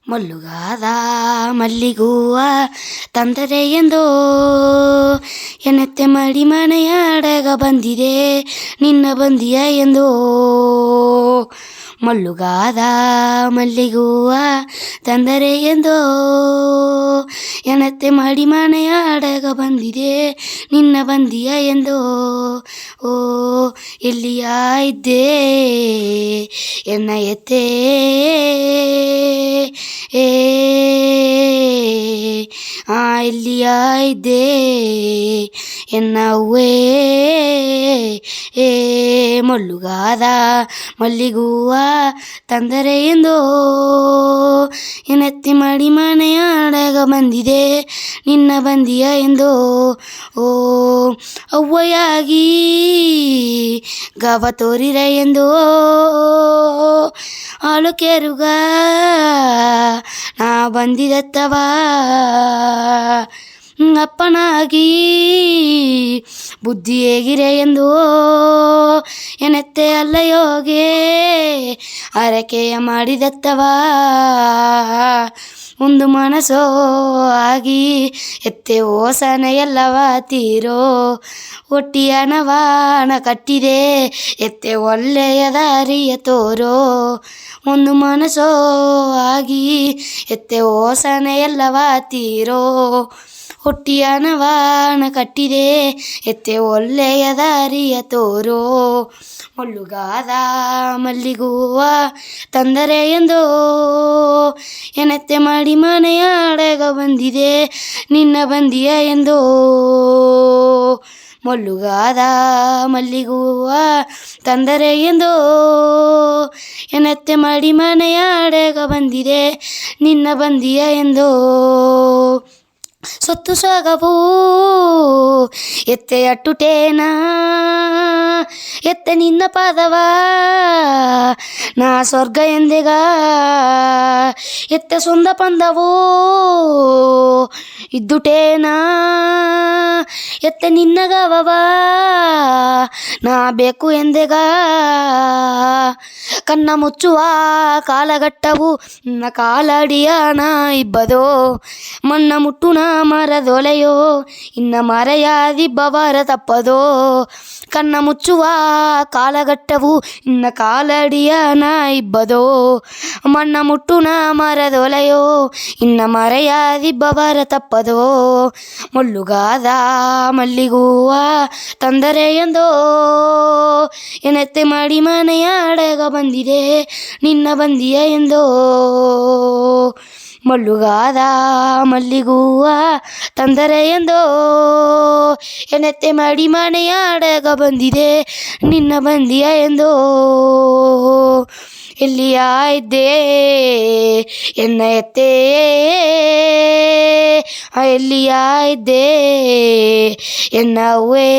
ಮಲ್ಲುಗಾದ ಮಲ್ಲಿಗೂವ ತಂದರೆ ಎಂದೋ ಎನ್ನತ್ತೆ ಮಾಡಿ ಮನೆಯಾಡಗ ಬಂದಿದೆ ನಿನ್ನ ಬಂದಿಯ ಎಂದೋ. ಮಲ್ಲುಗಾದ ಮಲ್ಲಿಗೂವ ತಂದರೆ ಎಂದೋ ಎನ್ನತ್ತೆ ಮಾಡಿ ಮನೆಯಾಡಗ ಬಂದಿದೆ ನಿನ್ನ ಬಂದಿಯ ಎಂದೋ. ಓ ಎಲ್ಲಿಯ ಇದ್ದೆ ಎನ್ನ ಎತ್ತೆ ಎಲ್ಲಿಯ ಇದ್ದೆ ಎನ್ನವ್ವೇ ಮಲ್ಲುಗಾದ ಮಲ್ಲಿಗೂವ ತಂದರೆ ಎಂದೋ ಎನ್ನತ್ತಿ ಮಾಡಿ ಮನೆಯಾಡಗ ಬಂದಿದೆ ನಿನ್ನ ಬಂದಿಯ ಎಂದೋ. ಓ ಅವ್ವಯಾಗಿ ಗವ ತೋರಿರ ಎಂದೋ ಹಾಲು ಕೆರುಗ ನಾ ಬಂದಿದತ್ತವ ಅಪ್ಪನಾಗಿ ಬುದ್ಧಿ ಹೇಗಿರೆ ಎಂದು ಎನ್ನತ್ತೆ ಅಲ್ಲಯೋಗೆ ಅರಕೆಯ ಮಾಡಿದತ್ತವ. ಒಂದು ಮನಸ್ಸೋ ಆಗಿ ಎತ್ತೆ ಓಸನ ಎಲ್ಲವ ತೀರೋ ಒಟ್ಟಿಯ ನವಾನ ಕಟ್ಟಿದೆ ಎತ್ತೆ ಒಳ್ಳೆಯ ದಾರಿಯ ತೋರೋ. ಒಂದು ಮನಸ್ಸೋ ಆಗಿ ಎತ್ತೆ ಓಸನ ಎಲ್ಲವ ತೀರೋ ಹುಟ್ಟಿಯ ನವಾನ ಕಟ್ಟಿದೆ ಎತ್ತೆ ಒಳ್ಳೆಯ ದಾರಿಯ ತೋರೋ. ಮಲ್ಲುಗಾದ ಮಲ್ಲಿಗೂವ ತಂದರೆ ಎಂದೋ ಎನ್ನತ್ತೆ ಮಾಡಿ ಮನೆಯಾಡಗ ಬಂದಿದೆ ನಿನ್ನ ಬಂದಿಯ ಎಂದೋ. ಮಲ್ಲುಗಾದ ಮಲ್ಲಿಗೂವ ತಂದರೆ ಎಂದೋ ಎನ್ನತ್ತೆ ಮಾಡಿ ಮನೆಯಾಡಗ ಬಂದಿದೆ ನಿನ್ನ ಬಂದಿಯ ಎಂದೋ. ಸೊತ್ತು ಸಾಗವು ಎತ್ತೆ ಅಟ್ಟುಟೇನಾ ಎತ್ತೆ ನಿನ್ನ ಪಾದವ ನಾ ಸ್ವರ್ಗ ಎಂದೆಗ ಎತ್ತೆ ಸೊಂದ ಪಂದವೋ ಇದ್ದುಟೇನಾ ಎತ್ತೆ ನಿನ್ನ ಗವವ ನಾ ಬೇಕು ಎಂದೆಗ. ಕನ್ನ ಮುಚ್ಚುವ ಕಾಲಘಟ್ಟವು ನನ್ನ ಕಾಲಡಿಯ ನಾ ಇಬ್ಬದೋ ಮಣ್ಣ ಮುಟ್ಟುನ ಮರದೊಲೆಯೋ ಇನ್ನ ಮರೆಯಾದಿಬ್ಬವರ ತಪ್ಪದೋ. ಕನ್ನ ಮುಚ್ಚುವ ಕಾಲಘಟ್ಟವು ಇನ್ನ ಕಾಲಡಿಯ ನಾ ಇಬ್ಬದೋ ಮಣ್ಣ ಮುಟ್ಟುನ ಮರದೊಲೆಯೋ ಇನ್ನ ಮರೆಯಾದಿಬ್ಬವರ ತಪ್ಪದೋ. ಮಲ್ಲುಗಾದ ಮಲ್ಲಿಗೂವ ತಂದರೆ ಎಂದೋ ಎನ್ನತ್ತೆ ಮಾಡಿ ಮನೆಯಾಡಗ ಬಂದಿದೆ ನಿನ್ನ ಬಂದಿಯ ಎಂದೋ. ಮಲ್ಲುಗಾದ ಮಲ್ಲಿಗೂವ ತಂದರೆ ಎಂದೋ ಎನ್ನತ್ತೆ ಮಾಡಿ ಮನೆಯಾಡಗ ಬಂದಿದೆ ನಿನ್ನ ಬಂದಿಯ ಎಂದೋ. ಎಲ್ಲಿಯ ಇದ್ದೆ ಎನ್ನ ಎತ್ತೆ ಎಲ್ಲಿಯ ಇದ್ದೆ ಎನ್ನವ್ವೇ